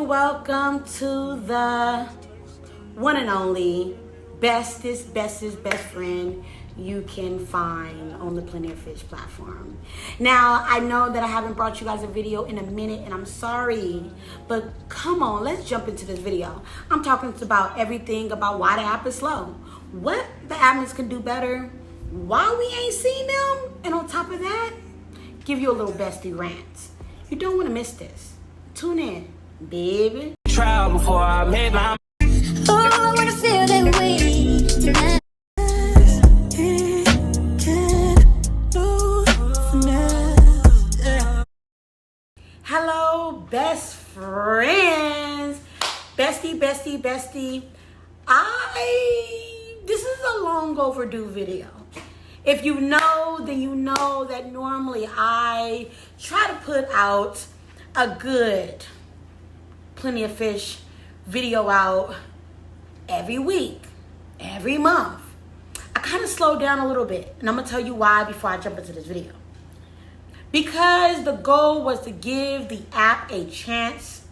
and welcome to the one and only bestest best friend you can find on the Plenty of Fish platform. Now, I know that I haven't brought you guys a video in a minute, and I'm sorry, but come on, let's jump into this video. I'm talking about everything about why the app is slow, what the admins can do better, why we ain't seen them, and on top of that, give you a little bestie rant. You don't want to miss this. Tune in, baby. Trial before I made my. Oh, I wanna feel that way tonight. Hello, best friends. Bestie. This is a long overdue video. If you know, then you know that normally I try to put out a good Plenty of Fish video out every week, every month. I kind of slowed down a little bit, and I'm going to tell you why before I jump into this video. Because the goal was to give the app a chance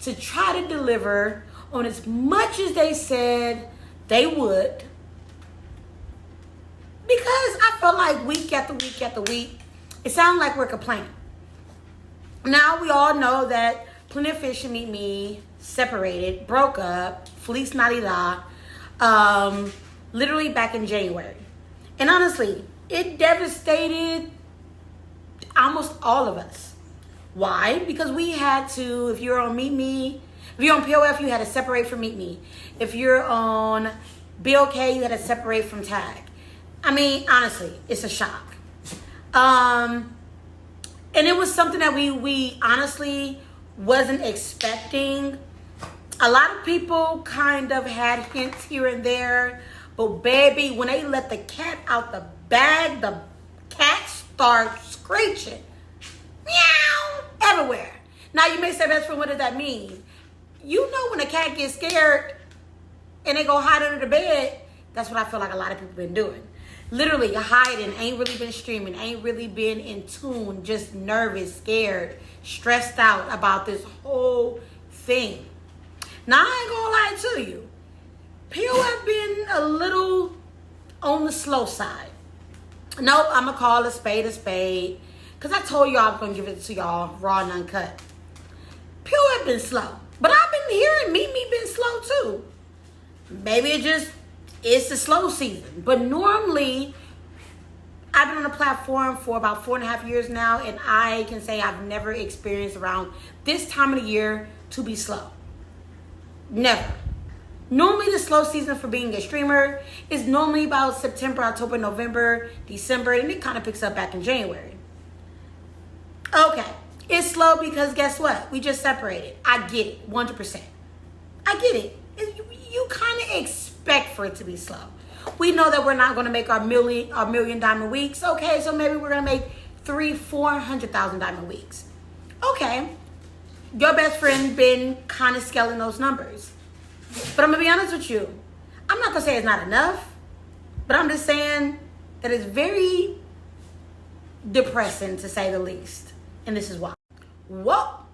to try to deliver on as much as they said they would. Because I felt like week after week, it sounded like we're complaining. Now we all know that Plenty of Fish and Meet Me separated, broke up, Feliz Navidad, literally back in January. And honestly, it devastated almost all of us. Why? Because we had to, if you're on Meet Me, if you're on POF, you had to separate from Meet Me. If you're on BOK, you had to separate from Tag. I mean, honestly, it's a shock. And it was something that we honestly wasn't expecting. A lot of people kind of had hints here and there, but baby, when they let the cat out the bag, the cat starts screeching. Meow! Everywhere. Now you may say, best friend, what does that mean? You know when a cat gets scared and they go hide under the bed, that's what I feel like a lot of people been doing. Literally hiding, ain't really been streaming, ain't really been in tune, just nervous, scared, stressed out about this whole thing. Now, I ain't gonna lie to you. POF been a little on the slow side. Nope, I'm gonna call a spade. Because I told y'all I was gonna give it to y'all raw and uncut. POF been slow. But I've been hearing Meet Me been slow too. Maybe it's the slow season. But normally, I've been on the platform for about 4.5 years now, and I can say I've never experienced around this time of the year to be slow. Never. Normally, the slow season for being a streamer is normally about September, October, November, December, and it kind of picks up back in January. Okay. It's slow because guess what? We just separated. I get it. 100%. I get it. You kind of expect for it to be slow. We know that we're not going to make our million diamond weeks. Okay, so maybe we're going to make 300,000-400,000 diamond weeks. Okay. Your best friend been kind of scaling those numbers. But I'm going to be honest with you. I'm not going to say it's not enough, but I'm just saying that it's very depressing to say the least. And this is why. Well,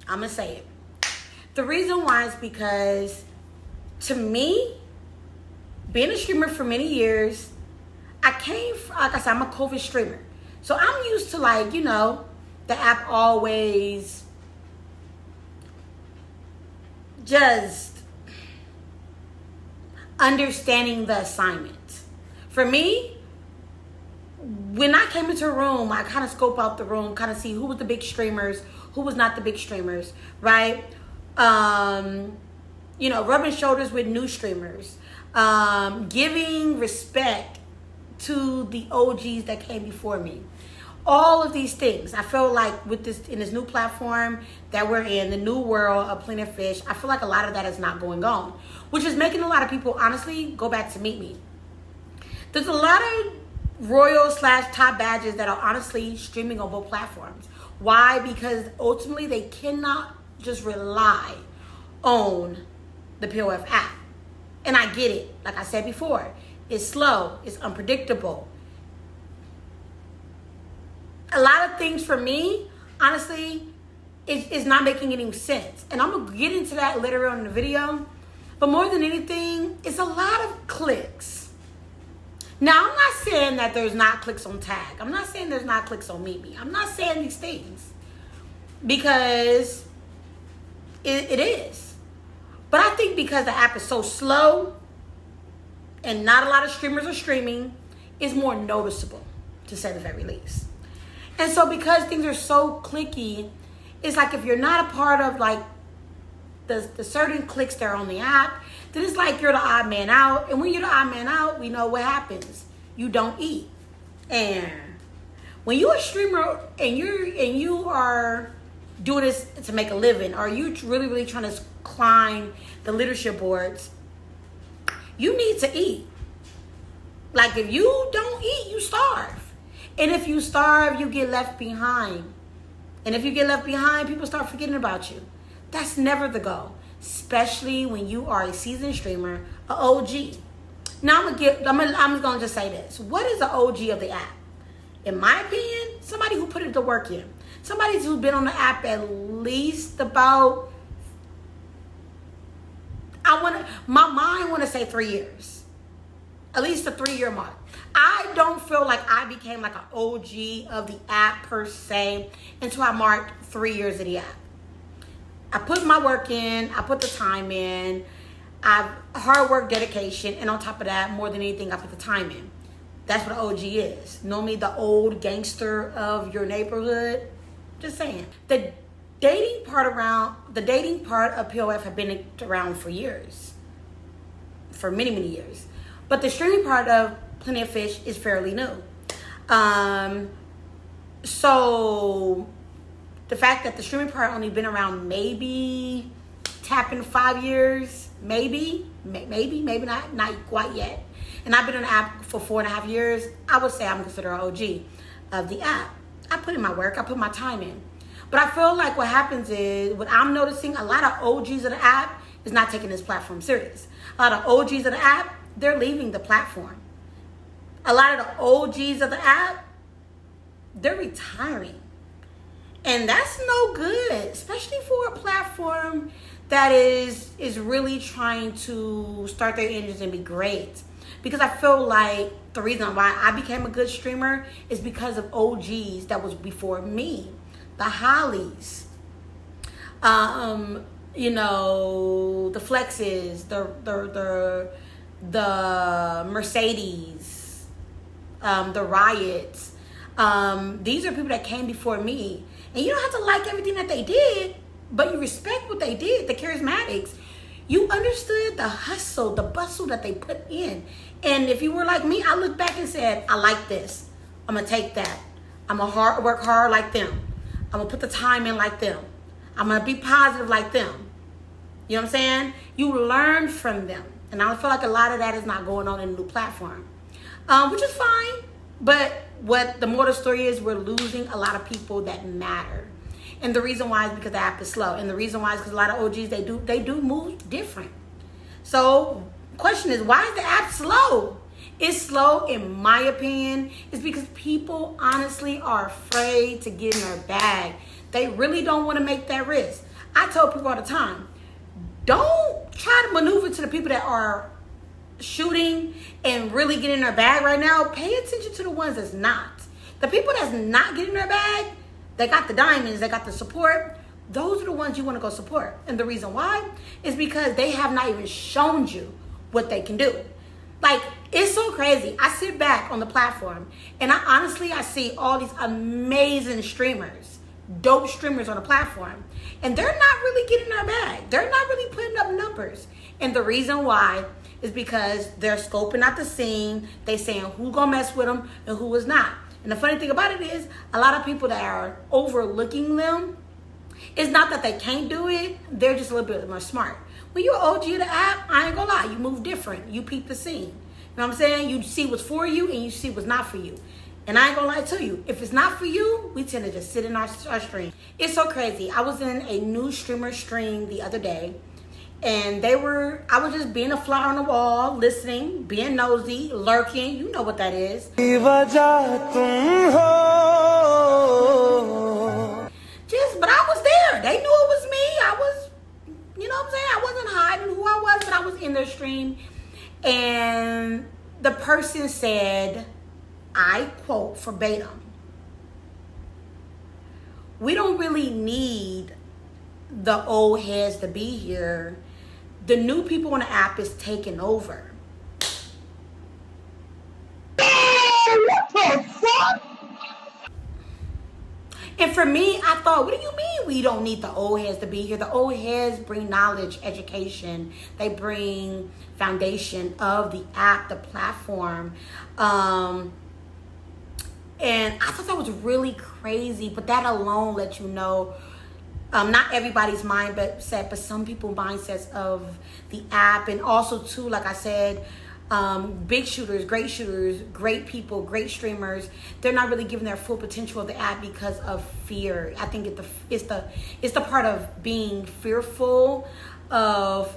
I'm going to say it. The reason why is because, to me, being a streamer for many years, like I said, I'm a COVID streamer. So I'm used to, like, you know, the app always just understanding the assignment. For me, when I came into a room, I kind of scope out the room, kind of see who was the big streamers, who was not the big streamers, right? You know, rubbing shoulders with new streamers, giving respect to the OGs that came before me. All of these things, I feel like with this, in this new platform that we're in, the new world of Plenty of Fish, I feel like a lot of that is not going on, which is making a lot of people honestly go back to Meet Me. There's a lot of royal/top badges that are honestly streaming on both platforms. Why? Because ultimately they cannot just rely on the POF app. And I get it. Like I said before, it's slow, it's unpredictable. A lot of things for me, honestly, it's not making any sense. And I'm gonna get into that later on in the video. But more than anything, it's a lot of clicks. Now, I'm not saying that there's not clicks on Tag. I'm not saying there's not clicks on Meet Me. I'm not saying these things because it is. But I think because the app is so slow and not a lot of streamers are streaming, it's more noticeable, to say the very least. And so because things are so clicky, it's like if you're not a part of like the certain clicks that are on the app, then it's like you're the odd man out. And when you're the odd man out, we know what happens. You don't eat. And when you're a streamer and you are doing this to make a living, or you really trying to climb the leadership boards, you need to eat. Like if you don't eat, you starve. And if you starve, you get left behind. And if you get left behind, people start forgetting about you. That's never the goal, especially when you are a seasoned streamer, an OG. Now I'm gonna just say this. What is an OG of the app? In my opinion, somebody who put it to work in. Somebody who's been on the app at least about, my mind want to say 3 years. At least a 3-year mark. I don't feel like I became like an OG of the app per se until I marked 3 years of the app. I put my work in, I put the time in, I've hard work, dedication, and on top of that, more than anything, I put the time in. That's what an OG is. Normally the old gangster of your neighborhood. Just saying. The dating part of POF have been around for years. For many, many years. But the streaming part of Plenty of Fish is fairly new. So the fact that the streaming part only been around maybe tapping 5 years, maybe not quite yet. And I've been on the app for 4.5 years. I would say I'm considered an OG of the app. I put in my work, I put my time in. But I feel like what happens is, what I'm noticing, a lot of OGs of the app is not taking this platform serious. A lot of OGs of the app, they're leaving the platform. A lot of the OGs of the app, they're retiring. And that's no good, especially for a platform that is really trying to start their engines and be great. Because I feel like the reason why I became a good streamer is because of OGs that was before me. The Hollies, the Flexes, the Mercedes, the Riots. These are people that came before me. And you don't have to like everything that they did, but you respect what they did, the charismatics. You understood the hustle, the bustle that they put in. And if you were like me, I looked back and said, I like this. I'm going to take that. I'm going to work hard like them. I'm going to put the time in like them. I'm going to be positive like them. You know what I'm saying? You learn from them. And I feel like a lot of that is not going on in the new platform, which is fine. But what the more the story is, we're losing a lot of people that matter. And the reason why is because the app is slow. And the reason why is because a lot of OGs, they do move different. So question is, why is the app slow? It's slow, in my opinion, is because people honestly are afraid to get in their bag. They really don't want to make that risk. I tell people all the time, don't try to maneuver to the people that are shooting and really get in their bag right now. Pay attention to the ones that's not. The people that's not getting their bag, they got the diamonds, they got the support. Those are the ones you want to go support. And the reason why is because they have not even shown you what they can do. Like, it's so crazy. I sit back on the platform and I see all these amazing streamers, dope streamers on the platform, and they're not really getting their bag. They're not really putting up numbers. And the reason why is because they're scoping out the scene. They saying who gonna mess with them and who is not. And the funny thing about it is, a lot of people that are overlooking them, it's not that they can't do it, they're just a little bit more smart. When you're OG of the app, I ain't gonna lie, you move different. You peep the scene. You know what I'm saying? You see what's for you and you see what's not for you. And I ain't gonna lie to you, if it's not for you, we tend to just sit in our stream. It's so crazy. I was in a new streamer stream the other day, and I was just being a fly on the wall, listening, being nosy, lurking. You know what that is. But I was there. in their stream, and the person said, I quote verbatim, "We don't really need the old heads to be here. The new people on the app is taking over." What the fuck? And for me, I thought, what do you mean we don't need the old heads to be here? The old heads bring knowledge, education. They bring foundation of the app, the platform. And I thought that was really crazy. But that alone lets you know, not everybody's mindset, but some people mindsets of the app. And also too, like I said, big shooters, great people, great streamers, they're not really giving their full potential of the app because of fear. I think it's the part of being fearful of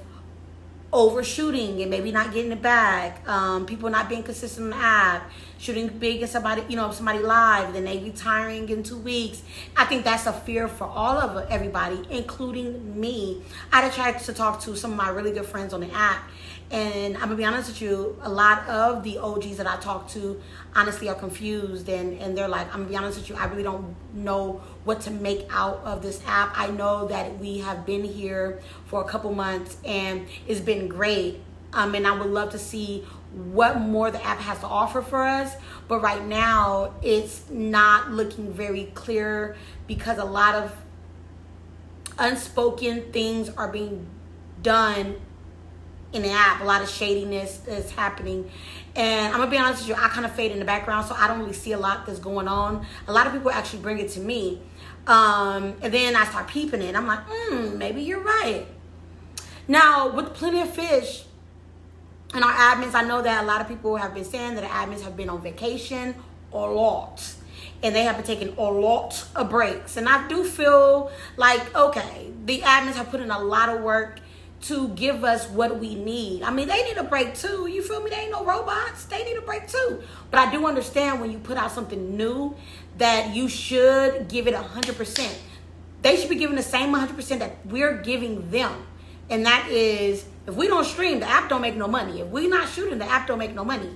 overshooting and maybe not getting it back. People not being consistent on the app, shooting big in somebody live, then they retiring in 2 weeks. I think that's a fear for all of everybody, including me. I had a chance to talk to some of my really good friends on the app, and I'm gonna be honest with you, a lot of the OGs that I talk to honestly are confused, and they're like, I'm gonna be honest with you, I really don't know what to make out of this app. I know that we have been here for a couple months and it's been great. And I would love to see what more the app has to offer for us. But right now, it's not looking very clear because a lot of unspoken things are being done in the app. A lot of shadiness is happening. And I'm going to be honest with you, I kind of fade in the background, so I don't really see a lot that's going on. A lot of people actually bring it to me. And then I start peeping it. I'm like, maybe you're right. Now, with Plenty of Fish and our admins, I know that a lot of people have been saying that the admins have been on vacation a lot. And they have been taking a lot of breaks. And I do feel like, okay, the admins have put in a lot of work to give us what we need. I mean, they need a break too. You feel me? They ain't no robots. They need a break too. But I do understand when you put out something new that you should give it 100%. They should be giving the same 100% that we're giving them. And that is, if we don't stream, the app don't make no money. If we're not shooting, the app don't make no money.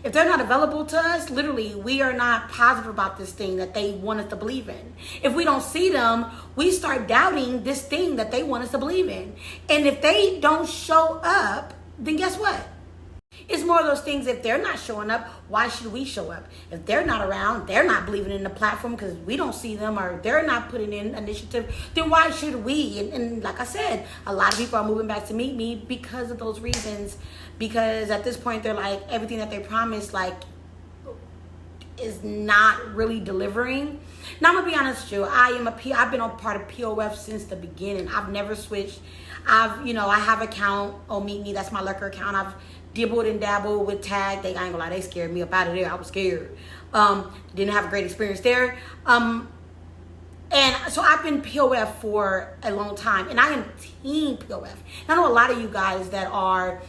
If they're not available to us, literally, we are not positive about this thing that they want us to believe in. If we don't see them, we start doubting this thing that they want us to believe in. And if they don't show up, then guess what? It's more of those things, if they're not showing up, why should we show up? If they're not around, they're not believing in the platform because we don't see them, or they're not putting in initiative, then why should we? And like I said, a lot of people are moving back to meet me because of those reasons. Because at this point, they're like, everything that they promised, like, is not really delivering. Now, I'm going to be honest with you. I've been a part of POF since the beginning. I've never switched. I have an account on Meet Me. That's my lurker account. I've dibbled and dabbled with Tag. I ain't gonna lie, they scared me up out of there. I was scared. Didn't have a great experience there. And so I've been POF for a long time, and I am team POF. And I know a lot of you guys that are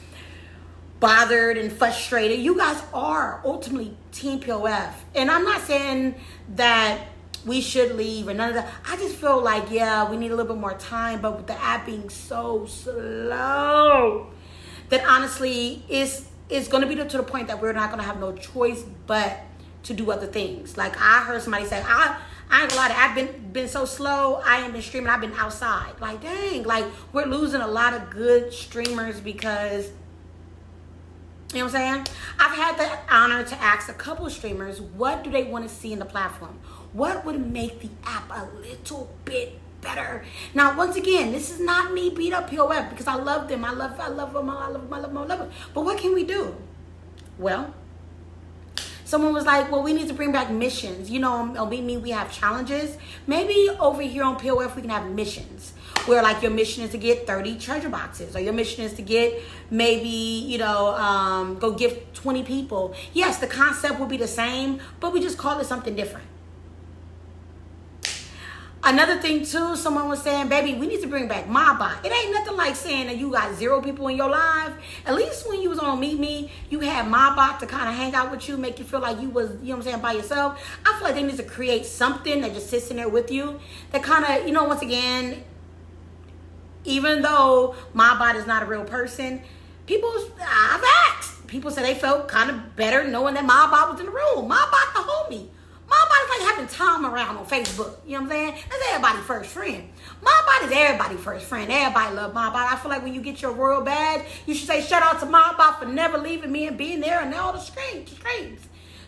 bothered and frustrated. You guys are ultimately team POF. And I'm not saying that we should leave or none of that. I just feel like, yeah, we need a little bit more time. But with the app being so slow, that honestly is going to be to the point that we're not going to have no choice but to do other things. Like I heard somebody say, I ain't gonna lie, I've been so slow. I ain't been streaming. I've been outside. Like, dang, like we're losing a lot of good streamers because, you know what I'm saying? I've had the honor to ask a couple of streamers, what do they want to see in the platform? What would make the app a little bit better? Now, once again, this is not me beat up POF because I love them. I love them. But what can we do? Well, someone was like, well, we need to bring back missions. You know, on Meet Me, we have challenges. Maybe over here on POF, we can have missions where like your mission is to get 30 treasure boxes, or your mission is to get maybe, go gift 20 people. Yes, the concept will be the same, but we just call it something different. Another thing too, someone was saying, baby, we need to bring back my bot. It ain't nothing like saying that you got 0 people in your live. At least when you was on Meet Me, you had my bot to kind of hang out with you, make you feel like you was, by yourself. I feel like they need to create something that just sits in there with you that kind of, once again, even though my bot is not a real person, I've asked. People said they felt kind of better knowing that my bot was in the room. My bot the homie. My bot is like having Tom around on Facebook. You know what I'm saying? That's everybody's first friend. My bot is everybody's first friend. Everybody love my bot. I feel like when you get your royal badge, you should say shout out to my bot for never leaving me and being there and all the screams.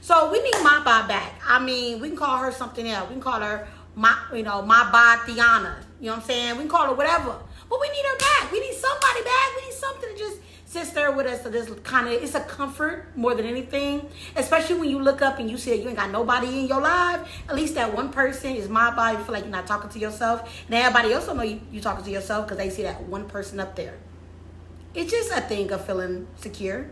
So we need my bot back. I mean, we can call her something else. We can call her my bot Tiana. You know what I'm saying? We can call her whatever. But we need her back. We need somebody back. We need something to just sit there with us. So this kind of, it's a comfort more than anything. Especially when you look up and you see that you ain't got nobody in your life. At least that one person is my body. You feel like you're not talking to yourself. And everybody else don't know you talking to yourself because they see that one person up there. It's just a thing of feeling secure.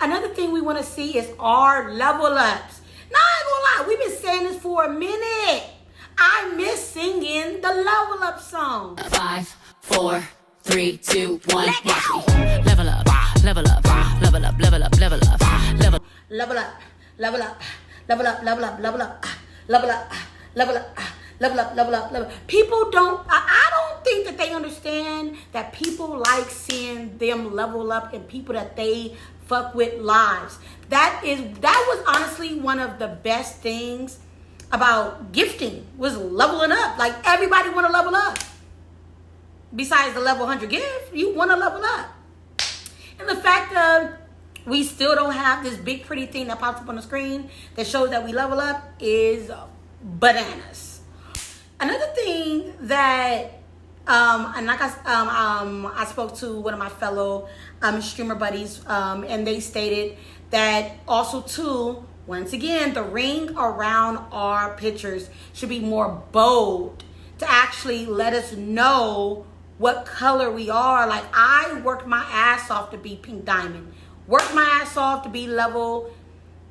Another thing we want to see is our level ups. Now, I ain't gonna lie. We've been saying this for a minute. I miss singing the level up song. 5, 4, 3, 2, 1. Watch me. Level up, level up, level up, level up, level up, level. Level up, level up, level up, level up, level up, level up, level up, level up, level up, level up. People don't, I don't think that they understand that people like seeing them level up and people that they fuck with lives. That was honestly one of the best things about gifting, was leveling up. Like, everybody want to level up. Besides the level 100 gift, you want to level up. And the fact that we still don't have this big pretty thing that pops up on the screen that shows that we level up is bananas. Another thing that and like I spoke to one of my fellow streamer buddies, and they stated that also too, once again, the ring around our pictures should be more bold to actually let us know what color we are. Like, I worked my ass off to be pink diamond, worked my ass off to be level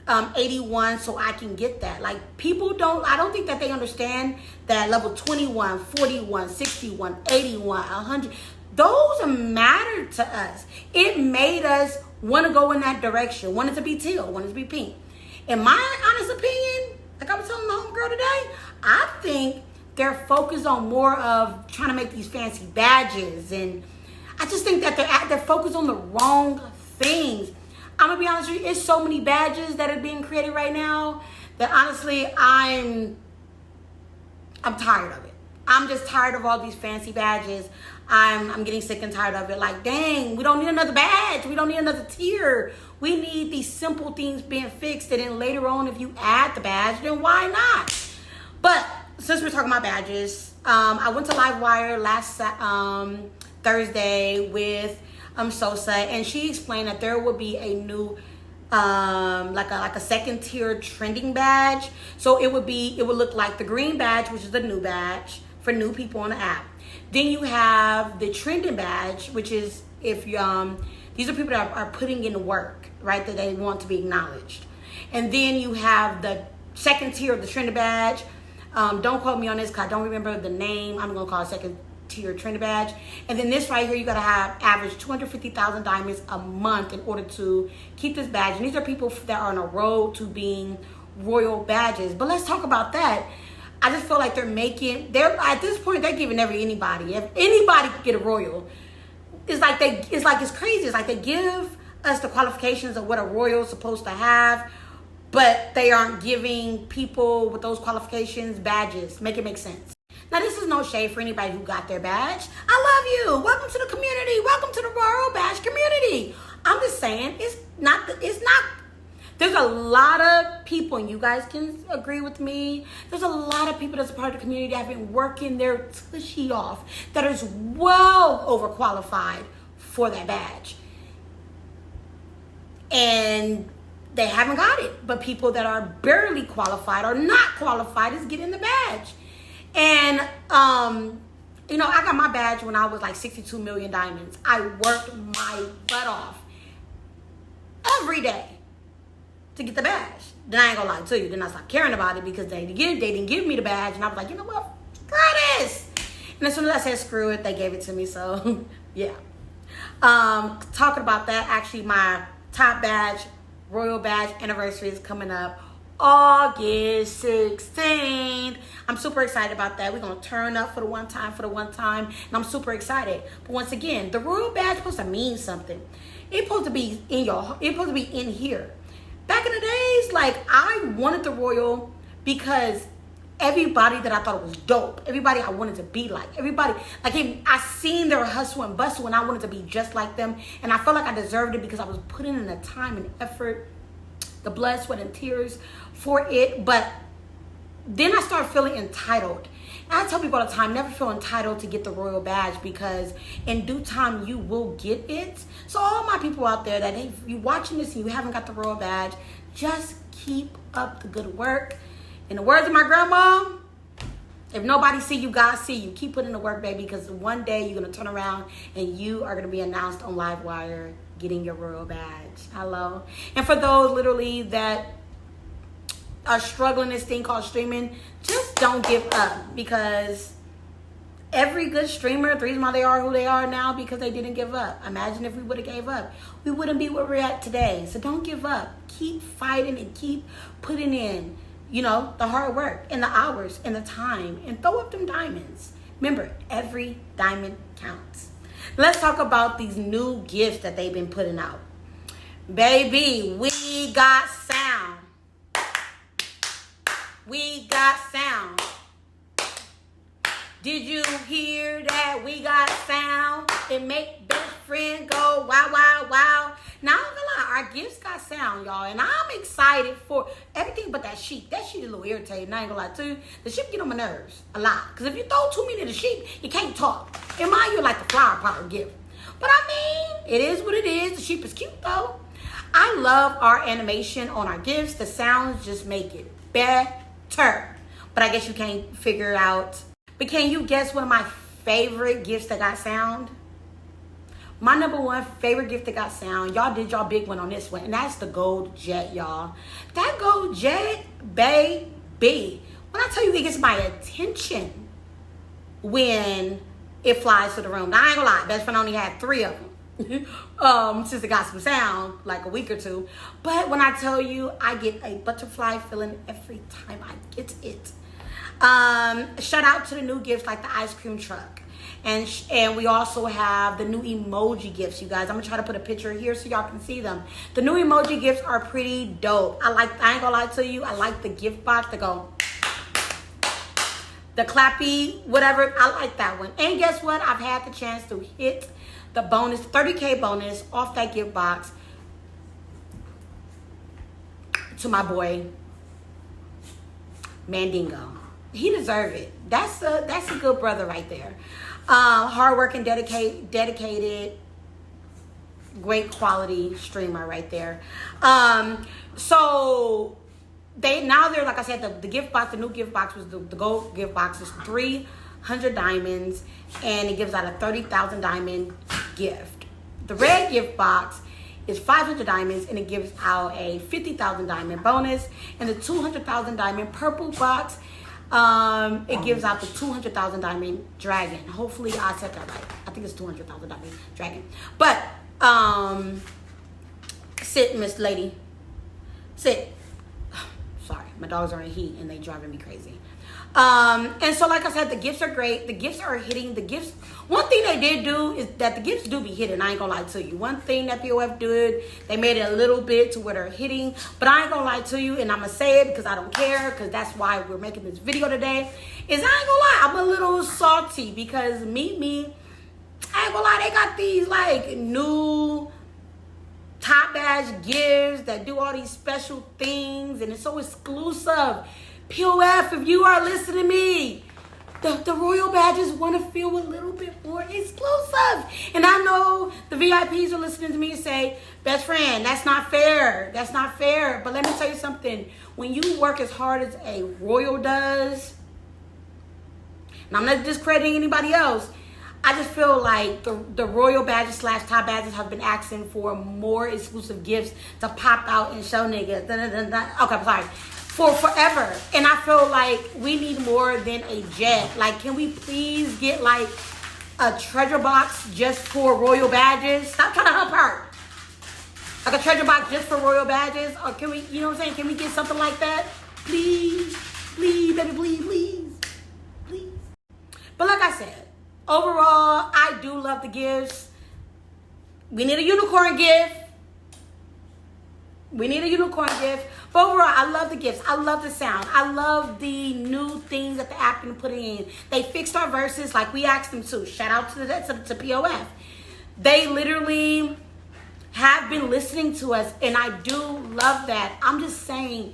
81 so I can get that. Like, I don't think that they understand that level 21, 41, 61, 81, 100, those matter to us. It made us want to go in that direction, wanted to be teal, wanted to be pink. In my honest opinion, like I was telling the homegirl today, I think they're focused on more of trying to make these fancy badges, and I just think that they're focused on the wrong things. I'm gonna be honest with you, it's so many badges that are being created right now that honestly I'm tired of it. I'm just tired of all these fancy badges. I'm getting sick and tired of it. Like, dang, we don't need another badge. We don't need another tier. We need these simple things being fixed, and then later on, if you add the badge, then why not? But since we're talking about badges, I went to Livewire last Thursday with Sosa, and she explained that there will be a new like a second tier trending badge. So it would look like the green badge, which is the new badge for new people on the app. Then you have the trending badge, which is if you these are people that are putting in the work, right, that they want to be acknowledged. And then you have the second tier of the trending badge. Don't quote me on this because I don't remember the name. I'm gonna call it second tier trending badge. And then this right here, you gotta have average 250,000 diamonds a month in order to keep this badge. And these are people that are on a road to being royal badges. But let's talk about that. I just feel like at this point they're giving anybody. If anybody could get a royal, it's crazy. It's like they give us the qualifications of what a royal is supposed to have, but they aren't giving people with those qualifications badges. Make it make sense. Now, this is no shade for anybody who got their badge. I love you. Welcome to the community. Welcome to the royal badge community. I'm just saying, it's not. There's a lot of people, and you guys can agree with me, there's a lot of people that's a part of the community that have been working their tushy off, that is well overqualified for that badge. And they haven't got it. But people that are barely qualified or not qualified is getting the badge. And, I got my badge when I was like 62 million diamonds. I worked my butt off every day to get the badge. Then I ain't gonna lie to you. Then I stopped caring about it because they didn't give me the badge. And I was like, you know what? Screw this. And as soon as I said screw it, they gave it to me. So, yeah. Talking about that, actually, my top badge, royal badge anniversary is coming up August 16th. I'm super excited about that. We're going to turn up for the one time, and I'm super excited. But once again, the royal badge is supposed to mean something. It's supposed to be in here. Back in the days, like, I wanted the royal because everybody that I thought was dope, everybody I wanted to be like, everybody, like, I seen their hustle and bustle and I wanted to be just like them. And I felt like I deserved it because I was putting in the time and effort, the blood, sweat, and tears for it. But then I started feeling entitled. And I tell people all the time, never feel entitled to get the royal badge, because in due time you will get it. So all my people out there that if you watching this and you haven't got the royal badge, just keep up the good work. In the words of my grandma, if nobody see you, God see you. Keep putting in the work, baby, because one day you're going to turn around and you are going to be announced on Livewire getting your royal badge. Hello. And for those literally that are struggling this thing called streaming, just don't give up, because every good streamer, the reason why they are who they are now, because they didn't give up. Imagine if we would have gave up, we wouldn't be where we're at today. So don't give up. Keep fighting and keep putting in, you know, the hard work and the hours and the time, and throw up them diamonds. Remember, every diamond counts. Let's talk about these new gifts that they've been putting out. Baby, we got sound. We got sound. Did you hear that? We got sound. It make best friend go wow, wow, wow. Now, I'm gonna lie, our gifts got sound, y'all. And I'm excited for everything but that sheep. That sheep is a little irritating. I ain't gonna lie to you. The sheep get on my nerves a lot. Because if you throw too many of the sheep, you can't talk. In mine, you're like the flower power gift. But I mean, it is what it is. The sheep is cute, though. I love our animation on our gifts. The sounds just make it better. But I guess you can't figure out. But can you guess one of my favorite gifts that got sound? My number one favorite gift that got sound, y'all did y'all big one on this one, and that's the gold jet, y'all. That gold jet, baby. When I tell you it gets my attention when it flies to the room. Now, I ain't gonna lie, best friend only had 3 of them. Since it got some sound, like a week or two. But when I tell you, I get a butterfly feeling every time I get it. Shout out to the new gifts like the ice cream truck. And we also have the new emoji gifts, you guys. I'm gonna try to put a picture here so y'all can see them. The new emoji gifts are pretty dope. I ain't gonna lie to you, I like the gift box to go, the clappy, whatever. I like that one. And guess what? I've had the chance to hit the bonus, 30K bonus off that gift box to my boy Mandingo. He deserved it. That's a good brother right there. Hardworking, dedicated, great quality streamer right there. So they're like I said, the gift box, the new gift box was the gold gift box is 300 diamonds, and it gives out a 30,000 diamond gift. The red gift box is 500 diamonds, and it gives out a 50,000 diamond bonus. And the 200,000 diamond purple box, it gives out the 200,000 diamond dragon. Hopefully I said that right. I think it's 200,000 diamond dragon. But sit, Miss Lady, sit. Sorry, my dogs are in heat and they driving me crazy. And so, like I said, the gifts are great. The gifts are hitting. The gifts. One thing they did do is that the gifts do be hitting. I ain't gonna lie to you. One thing that POF did, they made it a little bit to where they're hitting. But I ain't gonna lie to you, and I'm gonna say it because I don't care, because that's why we're making this video today. Is I ain't gonna lie, I'm a little salty because me, I ain't gonna lie, they got these like new top badge gifts that do all these special things, and it's so exclusive. POF, if you are listening to me, the royal badges want to feel a little bit more exclusive. And I know the VIPs are listening to me and say, best friend, that's not fair. That's not fair. But let me tell you something. When you work as hard as a royal does, and I'm not discrediting anybody else, I just feel like the royal badges / top badges have been asking for more exclusive gifts to pop out and show niggas. Okay, I'm sorry. For forever. And I feel like we need more than a jet. Like, can we please get like a treasure box just for royal badges? Stop trying to help her. Like a treasure box just for royal badges? Or can we, you know what I'm saying? Can we get something like that? Please, please, baby, please, please, please. But like I said, overall, I do love the gifts. We need a unicorn gift. We need a unicorn gift. But overall, I love the gifts. I love the sound. I love the new things that the app been putting in. They fixed our verses like we asked them to. Shout out to POF. They literally have been listening to us, and I do love that. I'm just saying,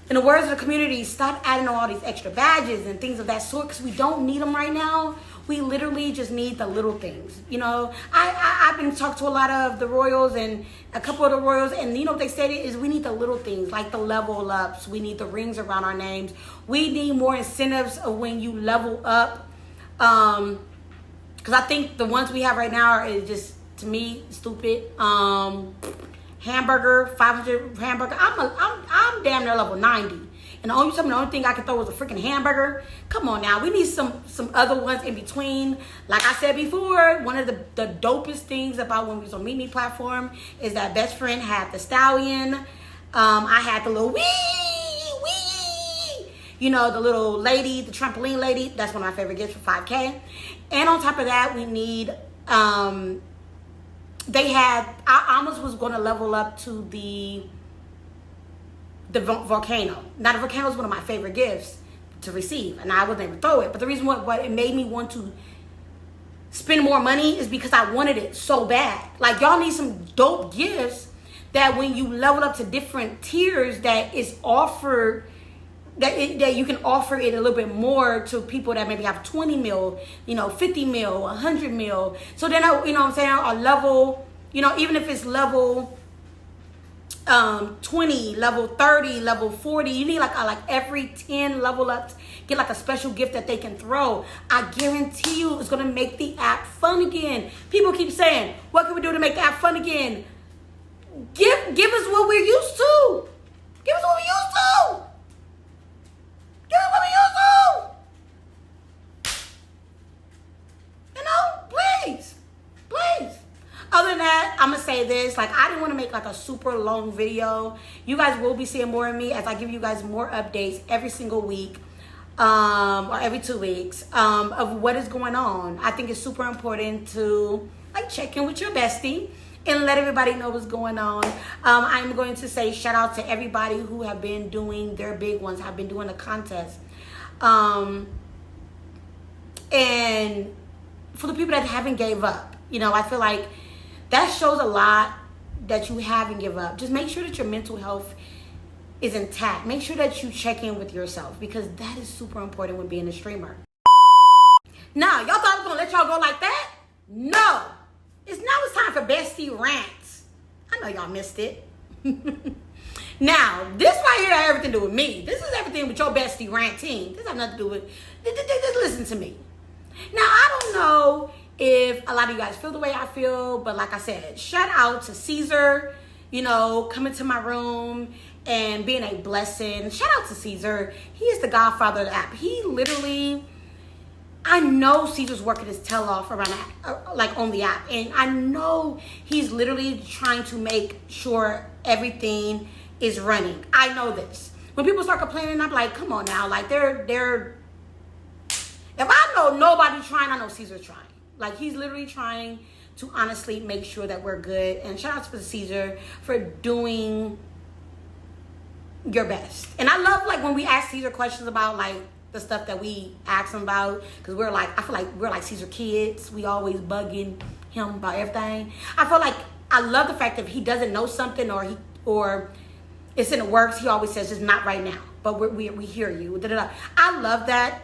in the words of the community, stop adding all these extra badges and things of that sort, because we don't need them right now. We literally just need the little things. You know, I've been talking to a lot of the royals and a couple of the royals, and you know what they said is we need the little things, like the level ups. We need the rings around our names. We need more incentives of when you level up. Because I think the ones we have right now are just, to me, stupid. Hamburger, 500 hamburger. I'm damn near level 90. And the only thing I could throw was a freaking hamburger. Come on now. We need some other ones in between. Like I said before, one of the dopest things about when we was on Meet Me platform is that Best Friend had the stallion. I had the little wee. You know, the little lady, the trampoline lady. That's one of my favorite gifts for 5K. And on top of that, we need... I almost was going to level up to the volcano. Now, the volcano is one of my favorite gifts to receive, and I wasn't able to throw it. But the reason what it made me want to spend more money is because I wanted it so bad. Like, y'all need some dope gifts that when you level up to different tiers, that is offered, that you can offer it a little bit more to people that maybe have 20 mil, 50 mil, 100 mil. So then, you know what I'm saying, a level, even if it's level 20, level 30, level 40, you need like every 10 level ups, get like a special gift that they can throw. I guarantee you it's going to make the app fun again. People keep saying, what can we do to make the app fun again? Give us what we're used to. Give us what we're used to. Give us what we're used to. Please. Please. Other than that, I'm going to say this. Like, I didn't want to make like a super long video. You guys will be seeing more of me as I give you guys more updates every single week or every 2 weeks of what is going on. I think it's super important to like check in with your bestie and let everybody know what's going on. I'm going to say shout out to everybody who have been doing their big ones, have been doing the contest. And for the people that haven't gave up, I feel like that shows a lot that you haven't give up. Just make sure that your mental health is intact. Make sure that you check in with yourself, because that is super important when being a streamer. Now, y'all thought I was going to let y'all go like that? No. It's time for Bestie Rant. I know y'all missed it. Now, this right here has everything to do with me. This is everything with your Bestie Rant team. This has nothing to do with... Just listen to me. Now, I don't know if a lot of you guys feel the way I feel, but like I said, shout out to Caesar, coming to my room and being a blessing. Shout out to Caesar. He is the godfather of the app. He literally... I know Caesar's working his tail off around like on the app, and I know he's literally trying to make sure everything is running. I know this. When people start complaining, I'm like, come on now, like they're. If I know nobody trying, I know Caesar's trying. Like, he's literally trying to honestly make sure that we're good. And shout out to Caesar for doing your best. And I love like when we ask Caesar questions about like the stuff that we ask him about, because I feel like we're like Caesar kids. We always bugging him about everything. I love the fact that if he doesn't know something or it's in the works, he always says, just not right now, but we hear you. I love that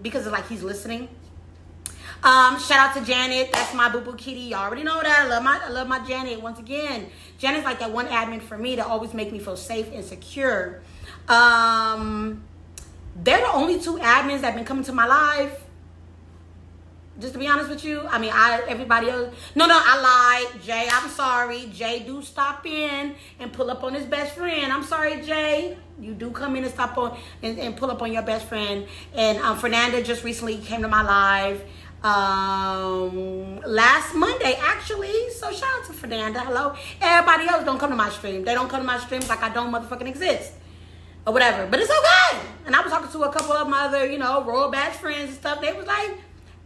because it's like he's listening. Shout out to Janet. That's my boo-boo kitty. Y'all already know that. I love my Janet. Once again, Janet's like that one admin for me that always make me feel safe and secure. They're the only 2 admins that have been coming to my live. Just to be honest with you. I mean, everybody else. No, I lied. Jay, I'm sorry. Jay, do stop in and pull up on his best friend. I'm sorry, Jay. You do come in and stop on and pull up on your best friend. And Fernanda just recently came to my live. last Monday actually. So shout out to Fernanda. Hello. Everybody else don't come to my stream. They don't come to my streams like I don't motherfucking exist. Or whatever. But it's okay. And I was talking to a couple of my other, Royal Batch friends and stuff. They was like,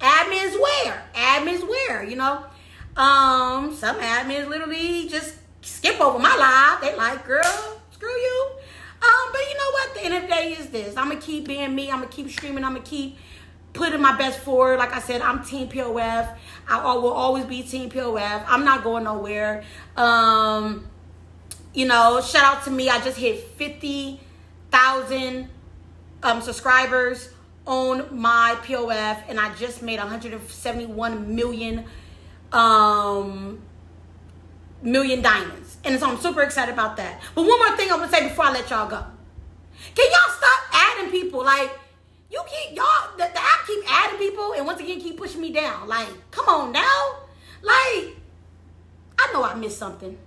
admins where? Admins where, some admins literally just skip over my live. They like, girl, screw you. But you know what? The end of the day is this. I'm going to keep being me. I'm going to keep streaming. I'm going to keep putting my best forward. Like I said, I'm Team POF. I will always be Team POF. I'm not going nowhere. Shout out to me. I just hit 50,000 subscribers on my POF, and I just made 171 million diamonds. And so I'm super excited about that. But one more thing I want to say before I let y'all go. Can y'all stop adding people? Like, the app keep adding people and once again keep pushing me down. Like, come on now. Like, I know I missed something.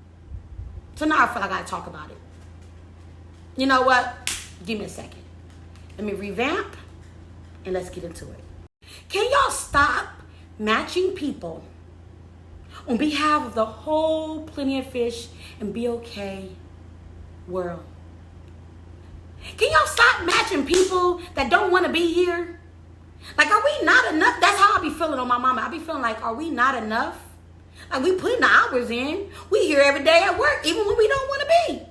So now I feel like I gotta talk about it. You know what? Give me a second. Let me revamp and let's get into it. Can y'all stop matching people on behalf of the whole Plenty of Fish and Be Okay world? Can y'all stop matching people that don't want to be here? Like, are we not enough? That's how I be feeling on my mama. I be feeling like, are we not enough? Like, we putting the hours in. We here every day at work, even when we don't want to be.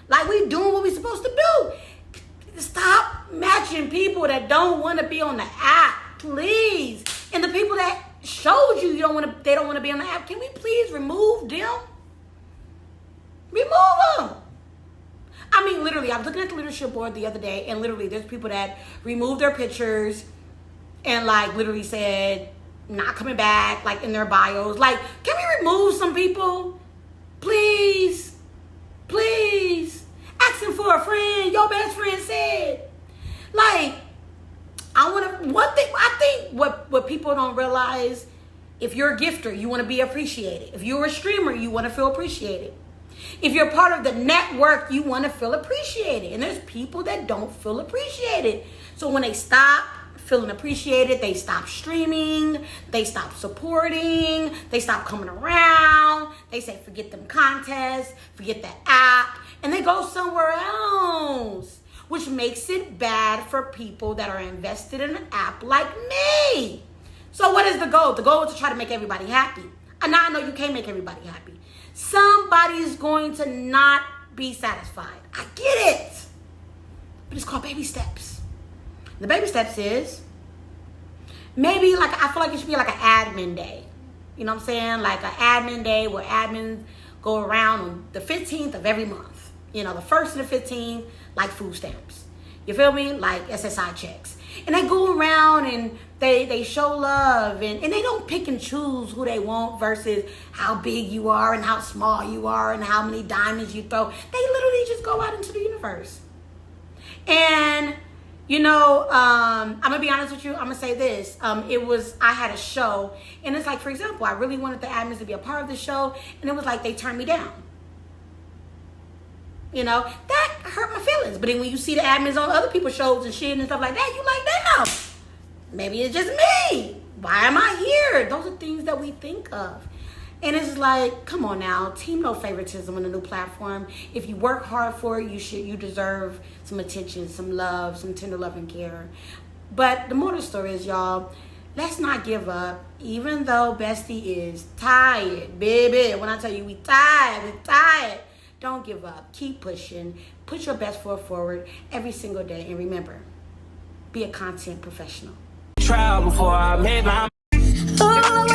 Like, we doing what we supposed to do. Stop matching people that don't want to be on the app, please. And the people that showed you they don't want to be on the app, can we please remove them? Remove them. I mean, literally, I was looking at the leadership board the other day, and literally, there's people that removed their pictures and, like, literally said, not coming back, like, in their bios. Like, can we remove some people? Please. Please. Asking for a friend. Your best friend said. Like, I think what people don't realize, if you're a gifter, you want to be appreciated. If you're a streamer, you want to feel appreciated. If you're part of the network, you want to feel appreciated. And there's people that don't feel appreciated. So when they stop feeling appreciated, they stop streaming, they stop supporting, they stop coming around, they say forget them contests, forget that app, and they go somewhere else, which makes it bad for people that are invested in an app like me. So what is the goal? The goal is to try to make everybody happy. And now I know you can't make everybody happy. Somebody's going to not be satisfied. I get it. But it's called baby steps. The baby steps is maybe, like, I feel like it should be like an admin day. You know what I'm saying? Like an admin day where admins go around on the 15th of every month. The 1st and the 15th, like food stamps. You feel me? Like SSI checks. And they go around and they show love and they don't pick and choose who they want versus how big you are and how small you are and how many diamonds you throw. They literally just go out into the universe. And, I'm going to be honest with you. I'm going to say this. I had a show, and it's like, for example, I really wanted the admins to be a part of the show, and it was like they turned me down. That hurt my feelings. But then when you see the admins on other people's shows and shit and stuff like that, you like, damn, maybe it's just me. Why am I here? Those are things that we think of. And it's like, come on now, team no favoritism on a new platform. If you work hard for it, you deserve some attention, some love, some tender love and care. But the moral story is, y'all, let's not give up, even though Bestie is tired, baby. When I tell you we tired. Don't give up. Keep pushing. Put your best foot forward every single day. And remember, be a content professional. Trial before I made my Oh,